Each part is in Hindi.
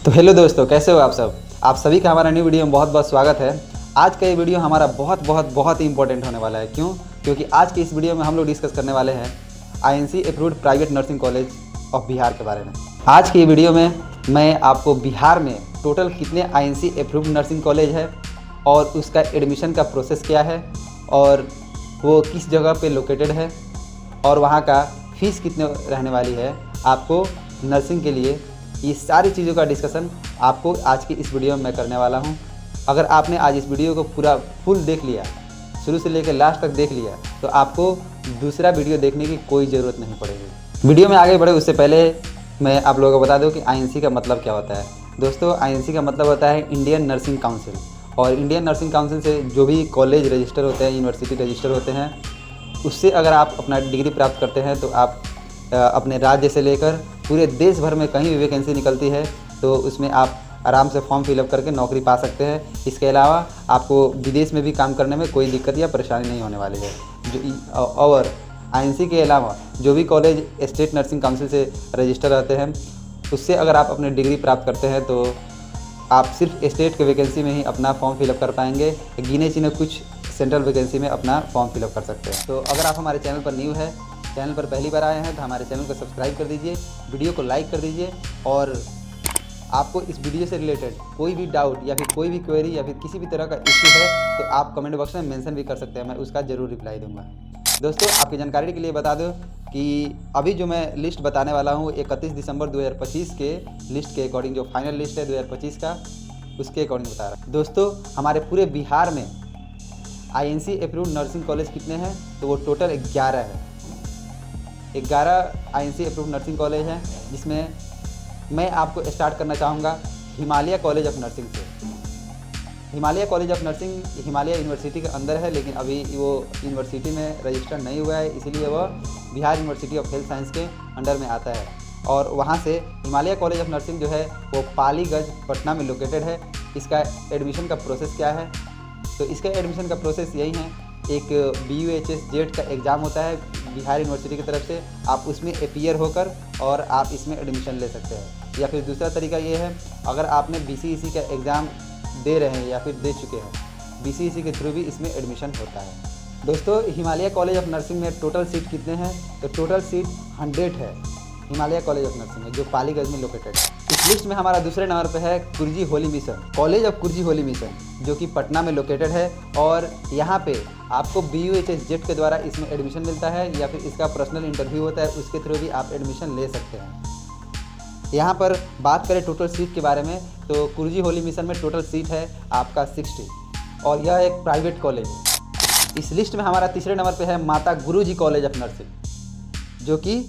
तो हेलो दोस्तों, कैसे हो आप सब। आप सभी का हमारा न्यू वीडियो में बहुत बहुत स्वागत है। आज का ये वीडियो हमारा बहुत ही इंपॉर्टेंट होने वाला है। क्योंकि आज के इस वीडियो में हम लोग डिस्कस करने वाले हैं INC approved private nursing college of Bihar के बारे में। आज की वीडियो में मैं आपको बिहार में टोटल कितने INC अप्रूव्ड नर्सिंग कॉलेज है और उसका एडमिशन का प्रोसेस क्या है और वो किस जगह पे लोकेटेड है और वहाँ का फीस कितने रहने वाली है, आपको नर्सिंग के लिए ये सारी चीज़ों का डिस्कशन आपको आज की इस वीडियो में मैं करने वाला हूं। अगर आपने आज इस वीडियो को पूरा फुल देख लिया, शुरू से लेकर लास्ट तक देख लिया, तो आपको दूसरा वीडियो देखने की कोई ज़रूरत नहीं पड़ेगी। वीडियो में आगे बढ़े उससे पहले मैं आप लोगों को बता दूं कि INC का मतलब क्या होता है। दोस्तों, INC का मतलब होता है इंडियन नर्सिंग काउंसिल, और इंडियन नर्सिंग काउंसिल से जो भी कॉलेज रजिस्टर होते हैं, यूनिवर्सिटी रजिस्टर होते हैं, उससे अगर आप अपना डिग्री प्राप्त करते हैं तो आप अपने राज्य से लेकर पूरे देश भर में कहीं भी वैकेंसी निकलती है तो उसमें आप आराम से फॉर्म फिलअप करके नौकरी पा सकते हैं। इसके अलावा आपको विदेश में भी काम करने में कोई दिक्कत या परेशानी नहीं होने वाली है। और INC के अलावा जो भी कॉलेज स्टेट नर्सिंग काउंसिल से रजिस्टर रहते हैं, उससे अगर आप अपने डिग्री प्राप्त करते हैं तो आप सिर्फ स्टेट के वैकेंसी में ही अपना फॉर्म फिलअप कर पाएंगे। गिने चुने कुछ सेंट्रल वैकेंसी में अपना फॉर्म फिलअप कर सकते हैं। तो अगर आप हमारे चैनल पर न्यू है, चैनल पर पहली बार आए हैं, तो हमारे चैनल को सब्सक्राइब कर दीजिए, वीडियो को लाइक कर दीजिए, और आपको इस वीडियो से रिलेटेड कोई भी डाउट या फिर कोई भी क्वेरी या फिर किसी भी तरह का इश्यू है तो आप कमेंट बॉक्स में मेंशन भी कर सकते हैं, मैं उसका ज़रूर रिप्लाई दूंगा। दोस्तों, आपकी जानकारी के लिए बता दूं कि अभी जो मैं लिस्ट बताने वाला हूँ 31 दिसंबर 2025 के लिस्ट के अकॉर्डिंग, जो फाइनल लिस्ट है 2025 का, उसके अकॉर्डिंग बता रहा हूँ। दोस्तों, हमारे पूरे बिहार में INC अप्रूव्ड नर्सिंग कॉलेज कितने हैं, तो वो टोटल 11 है। 11 INC अप्रूव्ड नर्सिंग कॉलेज हैं, जिसमें मैं आपको स्टार्ट करना चाहूँगा हिमालय कॉलेज ऑफ नर्सिंग से। Himalaya college of nursing Himalaya university के अंदर है, लेकिन अभी वो यूनिवर्सिटी में रजिस्टर नहीं हुआ है, इसीलिए वह Bihar university of health science के अंडर में आता है। और वहाँ से हिमालय कॉलेज ऑफ नर्सिंग जो है वो पालीगंज पटना में लोकेटेड है। इसका एडमिशन का प्रोसेस क्या है, तो इसका एडमिशन का प्रोसेस यही है, एक BUHS जेट का एग्ज़ाम होता है बिहार यूनिवर्सिटी की तरफ से, आप उसमें अपीयर होकर और आप इसमें एडमिशन ले सकते हैं। या फिर दूसरा तरीका ये है, अगर आपने BCEC का एग्ज़ाम दे रहे हैं या फिर दे चुके हैं, BCEC के थ्रू भी इसमें एडमिशन होता है। दोस्तों, हिमालय कॉलेज ऑफ नर्सिंग में टोटल सीट कितने हैं, तो टोटल सीट 100 है हिमालय कॉलेज ऑफ नर्सिंग में, जो पालीगंज में लोकेटेड है। इस लिस्ट में हमारा दूसरे नंबर पे है Kurji Holi mission, college of Kurji Holi mission, जो कि पटना में लोकेटेड है। और यहाँ पे आपको BUHS जेट के द्वारा इसमें एडमिशन मिलता है, या फिर इसका पर्सनल इंटरव्यू होता है, उसके थ्रू भी आप एडमिशन ले सकते हैं। यहाँ पर बात करें टोटल सीट के बारे में, तो कुर्जी होली मिशन में टोटल सीट है आपका 60, और यह एक प्राइवेट कॉलेज है। इस लिस्ट में हमारा तीसरे नंबर पे है माता गुरुजी कॉलेज ऑफ नर्सिंग, जो कि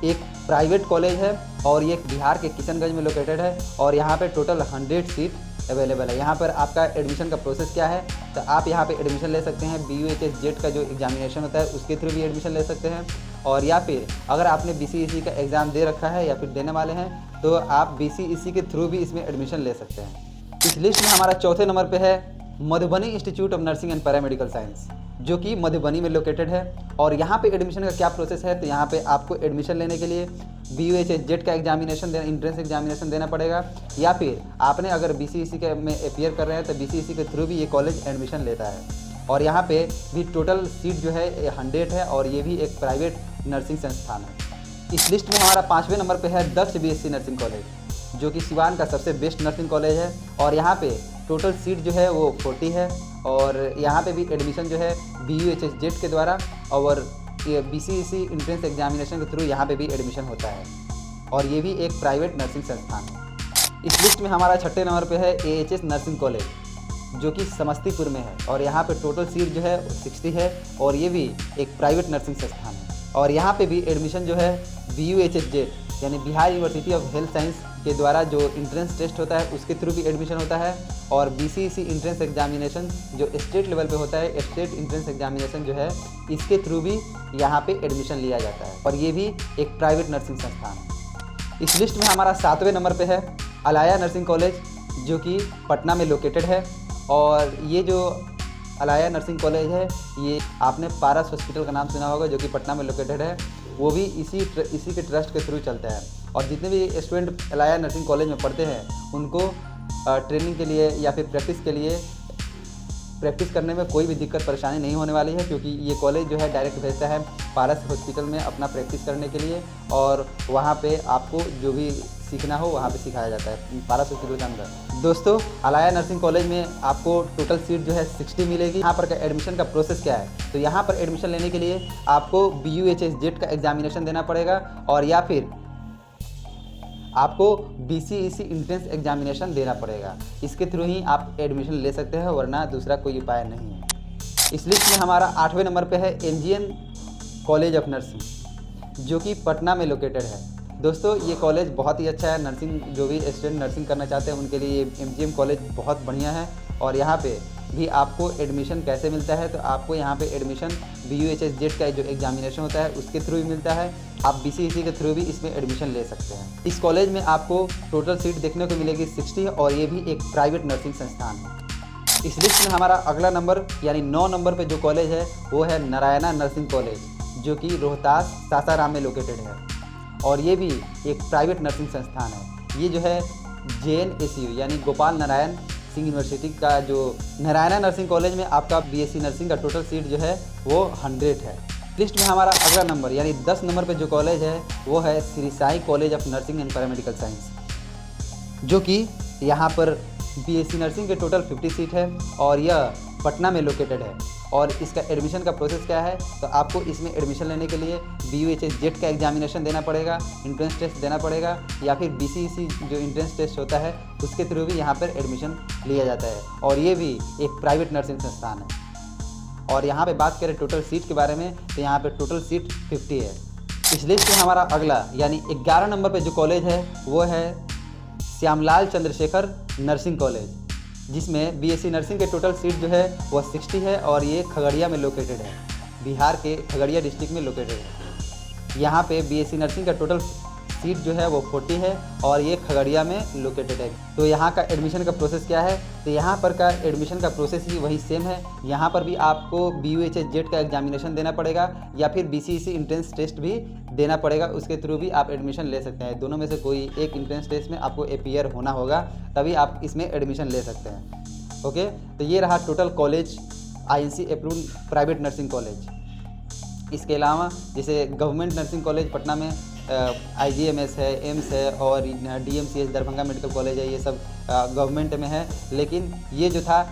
एक प्राइवेट कॉलेज है और ये बिहार के किशनगंज में लोकेटेड है, और यहाँ पे टोटल 100 सीट अवेलेबल है। यहाँ पर आपका एडमिशन का प्रोसेस क्या है, तो आप यहाँ पे एडमिशन ले सकते हैं BUHS जेट का जो एग्जामिनेशन होता है उसके थ्रू भी एडमिशन ले सकते हैं, और या फिर अगर आपने BCEC का एग्ज़ाम दे रखा है या फिर देने वाले हैं तो आप BCEC के थ्रू भी इसमें एडमिशन ले सकते हैं। इस लिस्ट में हमारा चौथे नंबर पर है Madhubani institute of nursing and paramedical science, जो कि मधुबनी में लोकेटेड है। और यहाँ पे एडमिशन का क्या प्रोसेस है, तो यहाँ पे आपको एडमिशन लेने के लिए BUHS जेट का एग्जामिनेशन देना, इंट्रेंस एग्जामिनेशन देना पड़ेगा, या फिर आपने अगर BCEC के में अपियर कर रहे हैं तो BCEC के थ्रू भी ये कॉलेज एडमिशन लेता है। और यहाँ पे भी टोटल सीट जो है 100 है, और ये भी एक प्राइवेट नर्सिंग संस्थान है। इस लिस्ट में हमारा 5वें नंबर पर है दक्ष BSc नर्सिंग कॉलेज, जो कि सिवान का सबसे बेस्ट नर्सिंग कॉलेज है, और यहाँ पे टोटल सीट जो है वो 40 है, और यहाँ पे भी एडमिशन जो है BUHS जेट के द्वारा और BCEC इंट्रेंस एग्जामिनेशन के थ्रू यहाँ पे भी एडमिशन होता है, और ये भी एक प्राइवेट नर्सिंग संस्थान है। इस लिस्ट में हमारा छठे नंबर पे है AHS नर्सिंग कॉलेज, जो कि समस्तीपुर में है, और यहाँ पे टोटल सीट जो है 60 है, और ये भी एक प्राइवेट नर्सिंग संस्थान है। और यहाँ पे भी एडमिशन जो है BUHS जेट यानी Bihar university of health science के द्वारा जो इंट्रेंस टेस्ट होता है उसके थ्रू भी एडमिशन होता है, और BCEC इंट्रेंस एग्जामिनेशन जो स्टेट लेवल पे होता है, स्टेट इंट्रेंस एग्जामिनेशन जो है, इसके थ्रू भी यहाँ पे एडमिशन लिया जाता है, और ये भी एक प्राइवेट नर्सिंग संस्थान है। इस लिस्ट में हमारा 7वें नंबर पे है अलाया नर्सिंग कॉलेज, जो कि पटना में लोकेटेड है। और ये जो अलाया नर्सिंग कॉलेज है, ये आपने पारस हॉस्पिटल का नाम सुना होगा, जो कि पटना में लोकेटेड है, वो भी इसी के ट्रस्ट के थ्रू चलता है। और जितने भी स्टूडेंट अलाया नर्सिंग कॉलेज में पढ़ते हैं उनको ट्रेनिंग के लिए या फिर प्रैक्टिस करने में कोई भी दिक्कत परेशानी नहीं होने वाली है, क्योंकि ये कॉलेज जो है डायरेक्ट भेजता है पारस हॉस्पिटल में अपना प्रैक्टिस करने के लिए, और वहाँ पे आपको जो भी सीखना हो वहाँ पे सिखाया जाता है पारस हॉस्पिटल के अंदर। दोस्तों, अलाया नर्सिंग कॉलेज में आपको टोटल सीट जो है 60 मिलेगी। यहाँ पर का एडमिशन का प्रोसेस क्या है, तो यहाँ पर एडमिशन लेने के लिए आपको BUHS जेट का एग्जामिनेशन देना पड़ेगा, और या फिर आपको BCEC इंट्रेंस एग्जामिनेशन देना पड़ेगा। इसके थ्रू ही आप एडमिशन ले सकते हैं, वरना दूसरा कोई उपाय नहीं है। इस लिस्ट में हमारा 8वें नंबर पे है MGN कॉलेज ऑफ नर्सिंग, जो कि पटना में लोकेटेड है। दोस्तों, ये कॉलेज बहुत ही अच्छा है। नर्सिंग जो भी स्टूडेंट नर्सिंग करना चाहते हैं उनके लिए MGM कॉलेज बहुत बढ़िया है। और यहाँ पे भी आपको एडमिशन कैसे मिलता है, तो आपको यहाँ पे एडमिशन BUHS जेट का जो एग्जामिनेशन होता है उसके थ्रू भी मिलता है। आप BCEC के थ्रू भी इसमें एडमिशन ले सकते हैं। इस कॉलेज में आपको टोटल सीट देखने को मिलेगी 60, और ये भी एक प्राइवेट नर्सिंग संस्थान है। इस लिस्ट में हमारा अगला नंबर यानी 9 नंबर पे जो कॉलेज है वो है नारायणा नर्सिंग कॉलेज, जो कि रोहतास सासाराम में लोकेटेड है, और ये भी एक प्राइवेट नर्सिंग संस्थान है। ये जो है JNSU यानी गोपाल नारायण सिंह यूनिवर्सिटी का जो नारायणा नर्सिंग कॉलेज में आपका BSc नर्सिंग का टोटल सीट जो है वो 100 है। लिस्ट में हमारा अगला नंबर यानी 10 नंबर पे जो कॉलेज है वो है Shri Sai college of nursing and paramedical science, जो कि यहाँ पर BSc नर्सिंग के टोटल 50 सीट है, और यह पटना में लोकेटेड है। और इसका एडमिशन का प्रोसेस क्या है, तो आपको इसमें एडमिशन लेने के लिए BUHS जेट का एग्जामिनेशन देना पड़ेगा, इंट्रेंस टेस्ट देना पड़ेगा, या फिर BCEC जो इंट्रेंस टेस्ट होता है उसके थ्रू भी यहाँ पर एडमिशन लिया जाता है। और ये भी एक प्राइवेट नर्सिंग संस्थान है। और यहाँ पे बात करें टोटल सीट के बारे में, तो यहाँ पे टोटल सीट 50 है। इस लिस्ट में हमारा अगला यानी 11 नंबर पे जो कॉलेज है वो है श्यामलाल चंद्रशेखर नर्सिंग कॉलेज, जिसमें BSc नर्सिंग के टोटल सीट जो है वो 60 है, और ये खगड़िया में लोकेटेड है, बिहार के खगड़िया डिस्ट्रिक्ट में लोकेटेड है। यहाँ पे BSc नर्सिंग का टोटल सीट जो है वो 40 है, और ये खगड़िया में लोकेटेड है। तो यहाँ का एडमिशन का प्रोसेस क्या है, तो यहाँ पर का एडमिशन का प्रोसेस ही वही सेम है। यहाँ पर भी आपको BUHS जेट का एग्जामिनेशन देना पड़ेगा, या फिर BCEC इंट्रेंस टेस्ट भी देना पड़ेगा, उसके थ्रू भी आप एडमिशन ले सकते हैं। दोनों में से कोई एक इंट्रेंस टेस्ट में आपको अपीयर होना होगा, तभी आप इसमें एडमिशन ले सकते हैं। ओके, तो ये रहा total college INC approved private nursing college. इसके अलावा जैसे गवर्नमेंट नर्सिंग कॉलेज पटना में IGMS है, एम्स है, और DMCH दरभंगा मेडिकल कॉलेज है, ये सब गवर्नमेंट में है। लेकिन ये जो था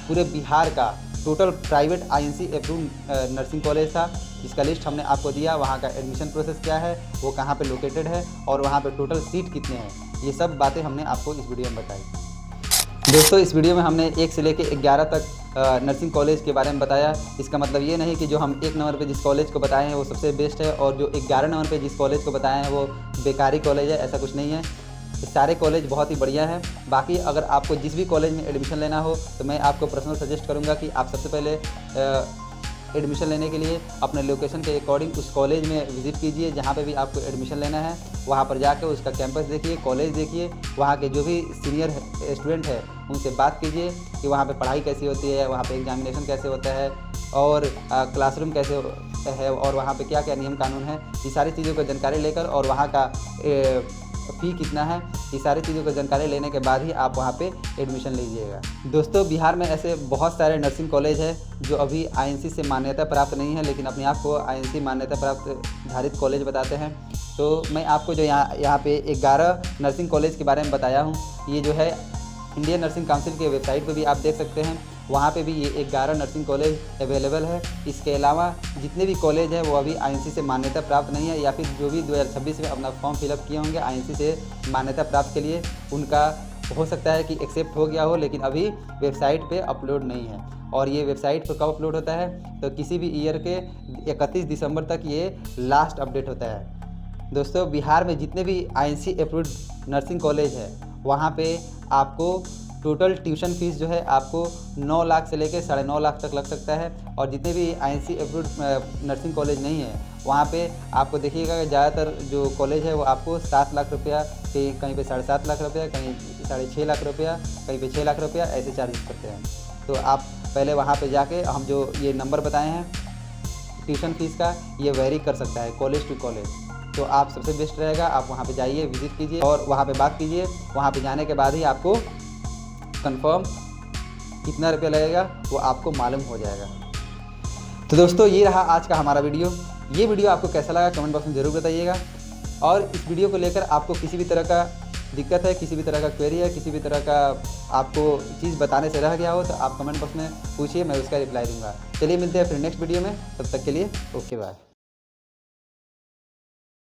पूरे बिहार का total private INC approved nursing college था, जिसका लिस्ट हमने आपको दिया। वहाँ का एडमिशन प्रोसेस क्या है, वो कहाँ पे लोकेटेड है, और वहाँ पे टोटल सीट कितने हैं, ये सब बातें हमने आपको इस वीडियो में बताई। दोस्तों, इस वीडियो में हमने 1 से लेकर 11 तक नर्सिंग कॉलेज के बारे में बताया। इसका मतलब ये नहीं कि जो हम 1 नंबर पे जिस कॉलेज को बताए हैं वो सबसे बेस्ट है, और जो 11 नंबर पे जिस कॉलेज को बताए हैं वो बेकारी कॉलेज है, ऐसा कुछ नहीं है। सारे कॉलेज बहुत ही बढ़िया है। बाकी अगर आपको जिस भी कॉलेज में एडमिशन लेना हो तो मैं आपको पर्सनल सजेस्ट करूँगा कि आप सबसे पहले एडमिशन लेने के लिए अपने लोकेशन के अकॉर्डिंग उस कॉलेज में विज़िट कीजिए जहाँ पे भी आपको एडमिशन लेना है। वहाँ पर जाकर उसका कैंपस देखिए, कॉलेज देखिए, वहाँ के जो भी सीनियर स्टूडेंट है उनसे बात कीजिए कि वहाँ पे पढ़ाई कैसी होती है, वहाँ पे एग्जामिनेशन कैसे होता है, और क्लासरूम कैसे है, और वहाँ पे क्या क्या नियम कानून है। ये सारी चीज़ों की जानकारी लेकर, और वहाँ का फ़ी कितना है, ये सारी चीज़ों की जानकारी लेने के बाद ही आप वहाँ पे एडमिशन लीजिएगा। दोस्तों, बिहार में ऐसे बहुत सारे नर्सिंग कॉलेज है जो अभी INC से मान्यता प्राप्त नहीं है, लेकिन अपने आप को INC मान्यता प्राप्त धारित कॉलेज बताते हैं। तो मैं आपको जो यहाँ पे 11 नर्सिंग कॉलेज के बारे में बताया हूँ, ये जो है इंडियन नर्सिंग काउंसिल के वेबसाइट पर भी आप देख सकते हैं। वहाँ पे भी ये 11 नर्सिंग कॉलेज अवेलेबल है। इसके अलावा जितने भी कॉलेज है वो अभी INC से मान्यता प्राप्त नहीं है, या फिर जो भी 2026 में अपना फॉर्म फिलअप किए होंगे INC से मान्यता प्राप्त के लिए, उनका हो सकता है कि एक्सेप्ट हो गया हो, लेकिन अभी वेबसाइट पे अपलोड नहीं है। और ये वेबसाइट पर कब अपलोड होता है, तो किसी भी ईयर के 31 दिसंबर तक ये लास्ट अपडेट होता है। दोस्तों, बिहार में जितने भी INC अप्रूव्ड नर्सिंग कॉलेज है वहाँ पे आपको टोटल ट्यूशन फीस जो है आपको 9 लाख से लेकर 9.5 लाख तक लग सकता है। और जितने भी INC अप्रूव्ड नर्सिंग कॉलेज नहीं है वहाँ पे आपको देखिएगा कि ज़्यादातर जो कॉलेज है वो आपको 7 लाख रुपया, कहीं पे 7.5 लाख रुपया, कहीं 6.5 लाख रुपया, कहीं पे 6 लाख रुपया, ऐसे चार्जेस करते हैं। तो आप पहले वहाँ पे जाके हम जो ये नंबर बताए हैं ट्यूशन फीस का, ये वेरी कर सकता है कॉलेज टू कॉलेज। तो आप सबसे बेस्ट रहेगा आप वहाँ पे जाइए, विजिट कीजिए और वहाँ पे बात कीजिए। वहाँ पे जाने के बाद ही आपको कंफर्म कितना रुपया लगेगा वो आपको मालूम हो जाएगा। तो दोस्तों ये रहा आज का हमारा वीडियो। ये वीडियो आपको कैसा लगा कमेंट बॉक्स में ज़रूर बताइएगा। और इस वीडियो को लेकर आपको किसी भी तरह का दिक्कत है, किसी भी तरह का क्वेरी है, किसी भी तरह का आपको चीज़ बताने से रह गया हो तो आप कमेंट बॉक्स में पूछिए, मैं उसका रिप्लाई दूंगा। चलिए मिलते हैं फिर नेक्स्ट वीडियो में, तब तक के लिए ओके बाय।